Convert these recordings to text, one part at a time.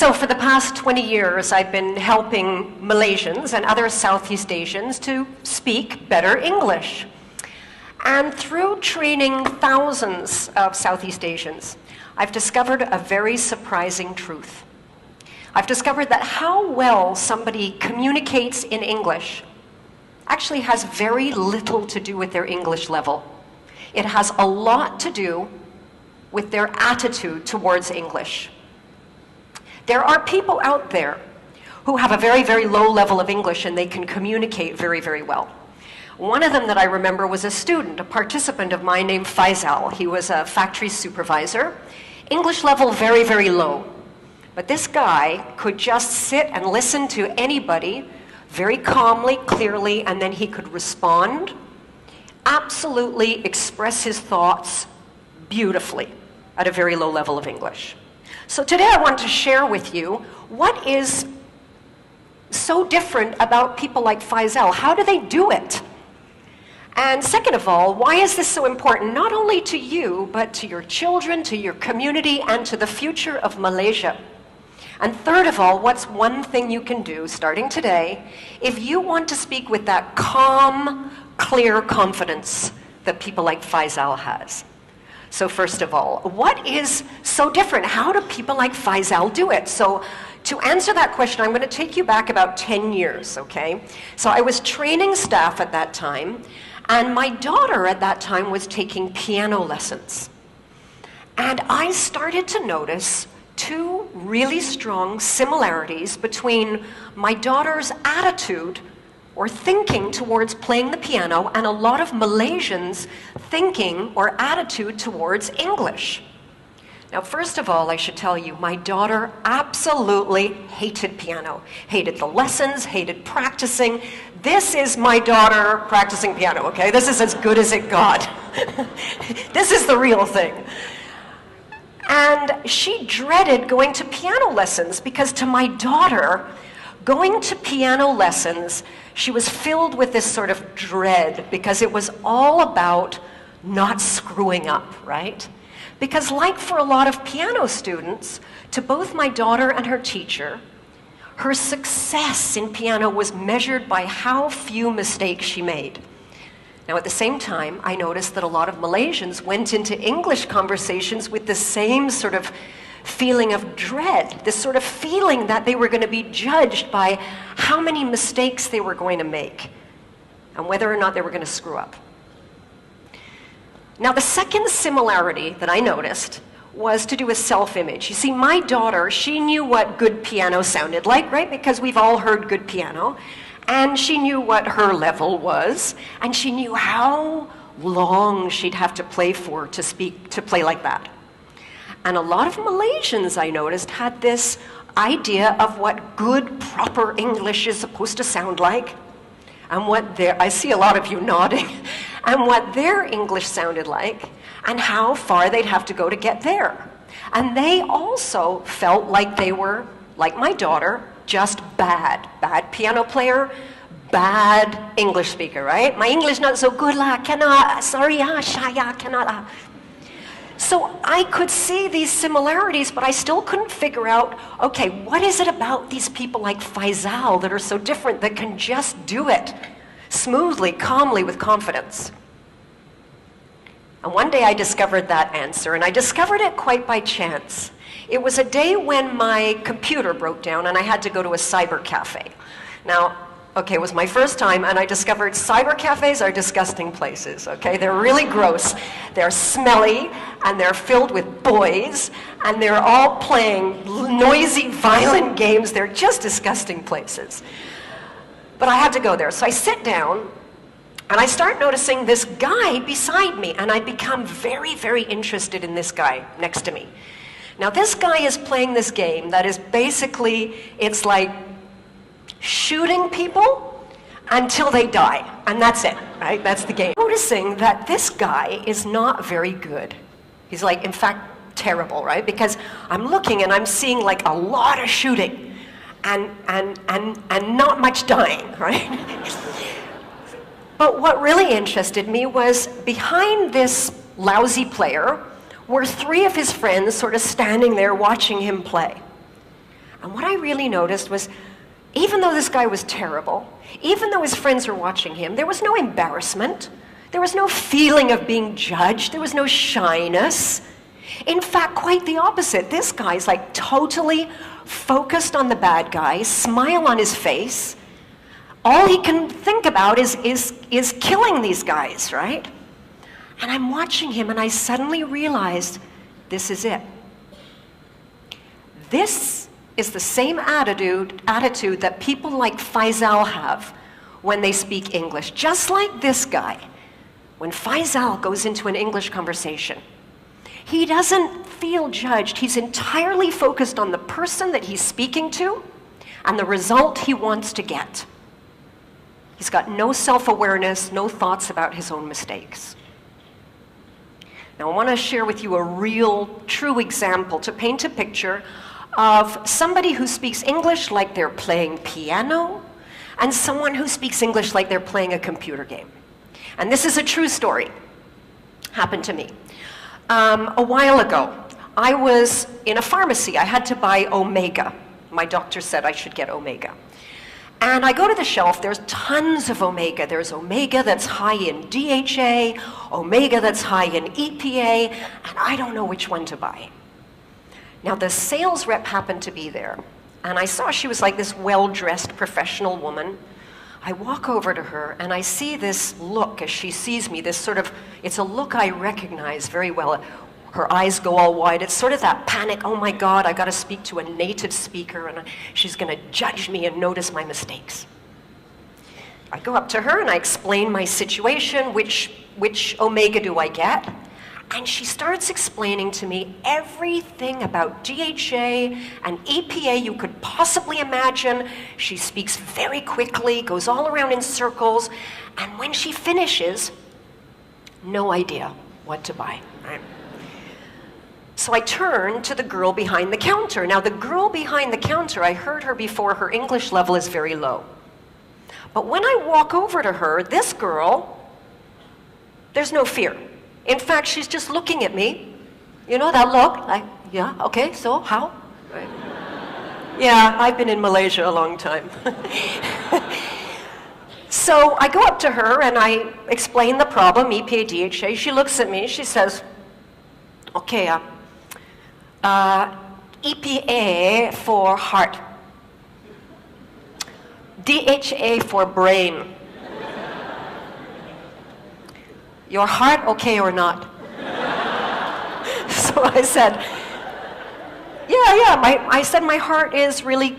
So for the past 20 years, I've been helping Malaysians and other Southeast Asians to speak better English. And through training thousands of Southeast Asians, I've discovered a very surprising truth. I've discovered that how well somebody communicates in English actually has very little to do with their English level. It has a lot to do with their attitude towards English. There are people out there who have a very, very low level of English and they can communicate very, very well. One of them that I remember was a student, a participant of mine named Faisal. He was a factory supervisor. English level very, very low. But this guy could just sit and listen to anybody very calmly, clearly, and then he could respond, absolutely express his thoughts beautifully at a very low level of English. So today I want to share with you what is so different about people like Faisal. How do they do it? And second of all, why is this so important, not only to you, but to your children, to your community, and to the future of Malaysia? And third of all, what's one thing you can do, starting today, if you want to speak with that calm, clear confidence that people like Faisal has? So first of all, what is so different? How do people like Faisal do it? So to answer that question, I'm going to take you back about 10 years, okay? So I was training staff at that time, and my daughter at that time was taking piano lessons. And I started to notice two really strong similarities between my daughter's attitude or thinking towards playing the piano and a lot of Malaysians' thinking or attitude towards English. Now, first of all, I should tell you, my daughter absolutely hated piano, hated the lessons, hated practicing. This is my daughter practicing piano, okay? This is as good as it got. This is the real thing. And she dreaded going to piano lessons because to my daughter, going to piano lessons, she was filled with this sort of dread because it was all about not screwing up, right? Because like for a lot of piano students, to both my daughter and her teacher, her success in piano was measured by how few mistakes she made. Now, at the same time, I noticed that a lot of Malaysians went into English conversations with the same sort of feeling of dread, this sort of feeling that they were going to be judged by how many mistakes they were going to make and whether or not they were going to screw up. Now, the second similarity that I noticed was to do with self-image. You see, my daughter, she knew what good piano sounded like, right? Because we've all heard good piano. And she knew what her level was, and she knew how long she'd have to play for to play like that. And a lot of Malaysians, I noticed, had this idea of what good, proper English is supposed to sound like, and I see a lot of you nodding, and what their English sounded like, and how far they'd have to go to get there. And they also felt like they were, like my daughter, just bad. Bad piano player, bad English speaker, right? My English not so good lah, cannot, sorry ah, shaya, cannot ah. So I could see these similarities, but I still couldn't figure out, okay, what is it about these people like Faisal that are so different that can just do it smoothly, calmly, with confidence? And one day I discovered that answer, and I discovered it quite by chance. It was a day when my computer broke down and I had to go to a cyber cafe. Now, okay, it was my first time, and I discovered cyber cafes are disgusting places, okay? They're really gross. They're smelly, and they're filled with boys, and they're all playing noisy, violent games. They're just disgusting places. But I had to go there. So I sit down, and I start noticing this guy beside me, and I become very, very interested in this guy next to me. Now, this guy is playing this game that is basically, it's like shooting people until they die, and that's it, right? That's the game. Noticing that this guy is not very good. He's like, in fact, terrible, right? Because I'm looking and I'm seeing like a lot of shooting and not much dying, right? But what really interested me was behind this lousy player were three of his friends sort of standing there watching him play. And what I really noticed was, even though this guy was terrible, even though his friends were watching him, there was no embarrassment. There was no feeling of being judged. There was no shyness. In fact, quite the opposite. This guy's like totally focused on the bad guy, smile on his face. All he can think about is killing these guys, right? And I'm watching him and I suddenly realized, this is it. This is the same attitude that people like Faisal have when they speak English. Just like this guy, when Faisal goes into an English conversation, he doesn't feel judged. He's entirely focused on the person that he's speaking to and the result he wants to get. He's got no self-awareness, no thoughts about his own mistakes. Now, I want to share with you a real, true example to paint a picture of somebody who speaks English like they're playing piano and someone who speaks English like they're playing a computer game. And this is a true story. Happened to me. A while ago, I was in a pharmacy. I had to buy Omega. My doctor said I should get Omega. And I go to the shelf, there's tons of Omega. There's Omega that's high in DHA, Omega that's high in EPA, and I don't know which one to buy. Now, the sales rep happened to be there, and I saw she was like this well-dressed professional woman. I walk over to her, and I see this look as she sees me, this sort of, it's a look I recognize very well. Her eyes go all wide. It's sort of that panic, oh my God, I gotta speak to a native speaker, and she's gonna judge me and notice my mistakes. I go up to her, and I explain my situation, which Omega do I get? And she starts explaining to me everything about DHA and EPA you could possibly imagine. She speaks very quickly, goes all around in circles, and when she finishes, no idea what to buy. Right? So I turn to the girl behind the counter. Now, the girl behind the counter, I heard her before, her English level is very low. But when I walk over to her, this girl, there's no fear. In fact, she's just looking at me. You know that look? Like, yeah, okay, so how? Right. Yeah, I've been in Malaysia a long time. So I go up to her and I explain the problem, EPA, DHA. She looks at me, she says, okay, EPA for heart, DHA for brain. Your heart okay or not? So I said, I said my heart is really,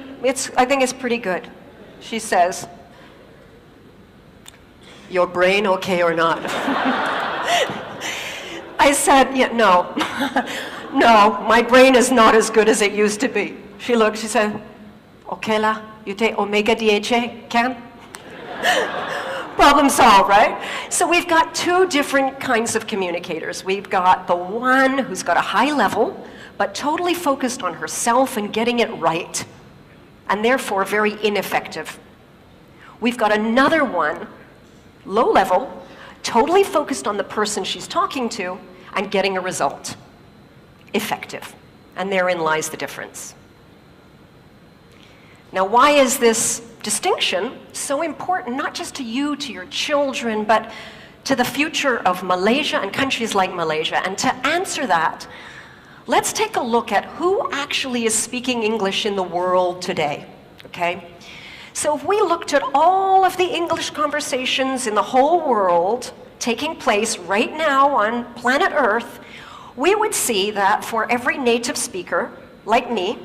I think it's pretty good. She says, your brain okay or not? I said, yeah, no. No, my brain is not as good as it used to be. She looked, she said, okay la, you take Omega DHA, can? Problem solved, right? So we've got two different kinds of communicators. We've got the one who's got a high level, but totally focused on herself and getting it right, and therefore very ineffective. We've got another one, low level, totally focused on the person she's talking to and getting a result, effective. And therein lies the difference. Now, why is this distinction so important, not just to you, to your children, but to the future of Malaysia and countries like Malaysia? And to answer that, let's take a look at who actually is speaking English in the world today, okay? So if we looked at all of the English conversations in the whole world taking place right now on planet Earth, we would see that for every native speaker, like me,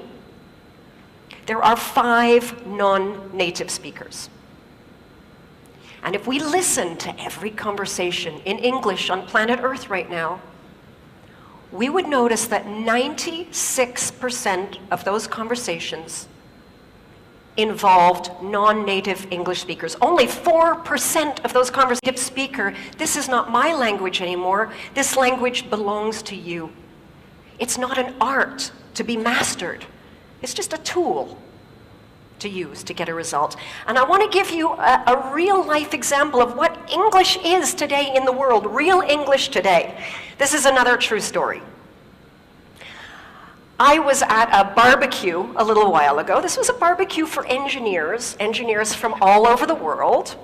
there are 5 non-native speakers. And if we listen to every conversation in English on planet Earth right now, we would notice that 96% of those conversations involved non-native English speakers. Only 4% of those conversations speaker, this is not my language anymore, this language belongs to you. It's not an art to be mastered. It's just a tool to use to get a result. And I want to give you a real-life example of what English is today in the world, real English today. This is another true story. I was at a barbecue a little while ago. This was a barbecue for engineers from all over the world.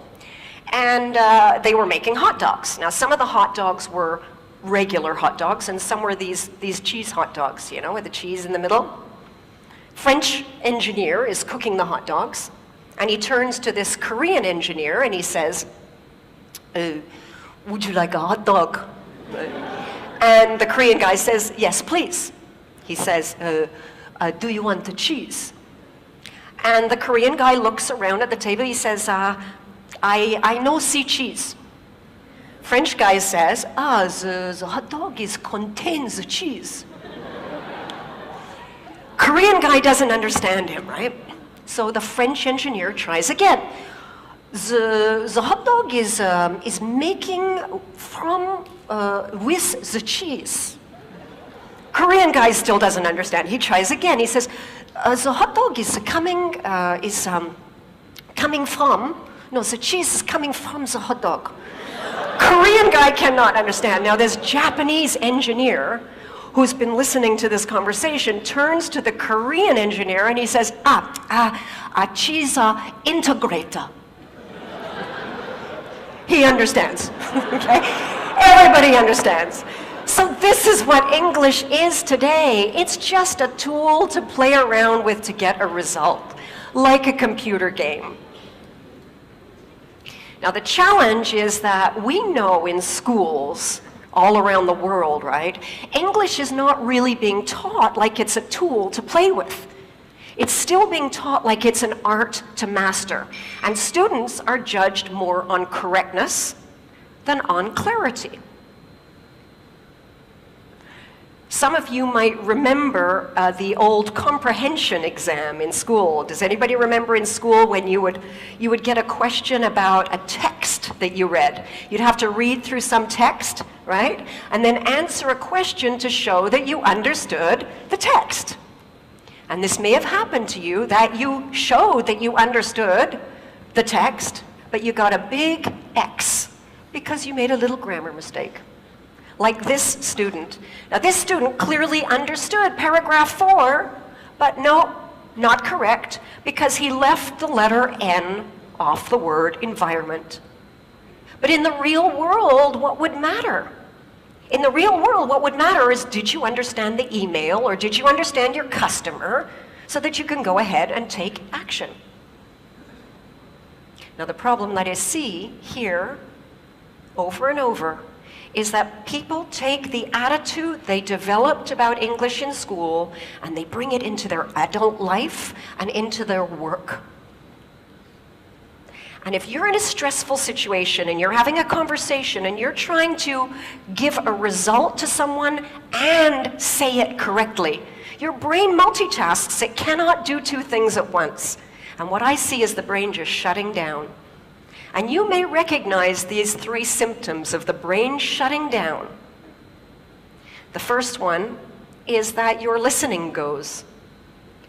And they were making hot dogs. Now, some of the hot dogs were regular hot dogs, and some were these cheese hot dogs, you know, with the cheese in the middle. French engineer is cooking the hot dogs, and he turns to this Korean engineer and he says, would you like a hot dog? And the Korean guy says, yes, please. He says, do you want the cheese? And the Korean guy looks around at the table. He says, I no see cheese. French guy says, the hot dog contains the cheese. Korean guy doesn't understand him, right? So the French engineer tries again. The hot dog is making from with the cheese. Korean guy still doesn't understand. He tries again. He says, the hot dog is coming from. No, the cheese is coming from the hot dog. Korean guy cannot understand. Now this Japanese engineer who's been listening to this conversation turns to the Korean engineer and he says, cheese integrator. He understands, okay? Everybody understands. So this is what English is today. It's just a tool to play around with to get a result, like a computer game. Now the challenge is that we know in schools all around the world, right? English is not really being taught like it's a tool to play with. It's still being taught like it's an art to master. And students are judged more on correctness than on clarity. Some of you might remember the old comprehension exam in school. Does anybody remember in school when you would get a question about a text that you read? You'd have to read through some text, right? And then answer a question to show that you understood the text. And this may have happened to you, that you showed that you understood the text, but you got a big X because you made a little grammar mistake. Like this student. Now this student clearly understood paragraph 4, but no, not correct, because he left the letter N off the word environment. But in the real world, what would matter? In the real world, what would matter is, did you understand the email or did you understand your customer so that you can go ahead and take action? Now the problem that I see here over and over is that people take the attitude they developed about English in school and they bring it into their adult life and into their work. And if you're in a stressful situation and you're having a conversation and you're trying to give a result to someone and say it correctly, your brain multitasks. It cannot do two things at once. And what I see is the brain just shutting down. And you may recognize these 3 symptoms of the brain shutting down. The first one is that your listening goes.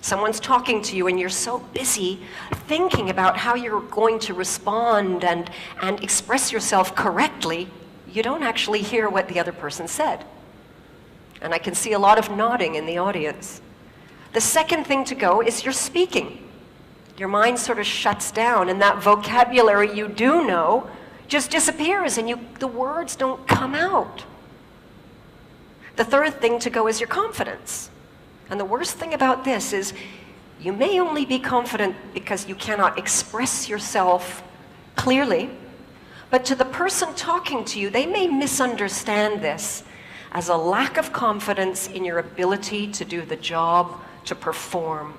Someone's talking to you and you're so busy thinking about how you're going to respond and express yourself correctly, you don't actually hear what the other person said. And I can see a lot of nodding in the audience. The second thing to go is your speaking. Your mind sort of shuts down and that vocabulary you do know just disappears and the words don't come out. The third thing to go is your confidence. And the worst thing about this is you may only be confident because you cannot express yourself clearly, but to the person talking to you, they may misunderstand this as a lack of confidence in your ability to do the job, to perform.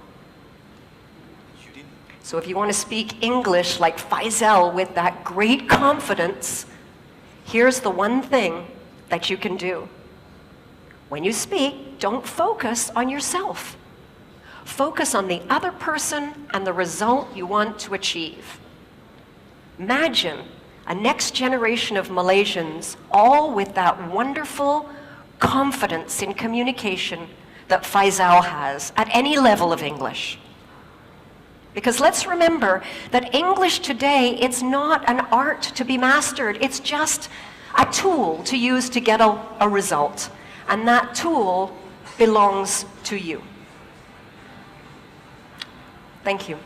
So if you want to speak English like Faisal with that great confidence, here's the one thing that you can do. When you speak, don't focus on yourself. Focus on the other person and the result you want to achieve. Imagine a next generation of Malaysians, all with that wonderful confidence in communication that Faisal has at any level of English. Because let's remember that English today, it's not an art to be mastered. It's just a tool to use to get a result. And that tool belongs to you. Thank you.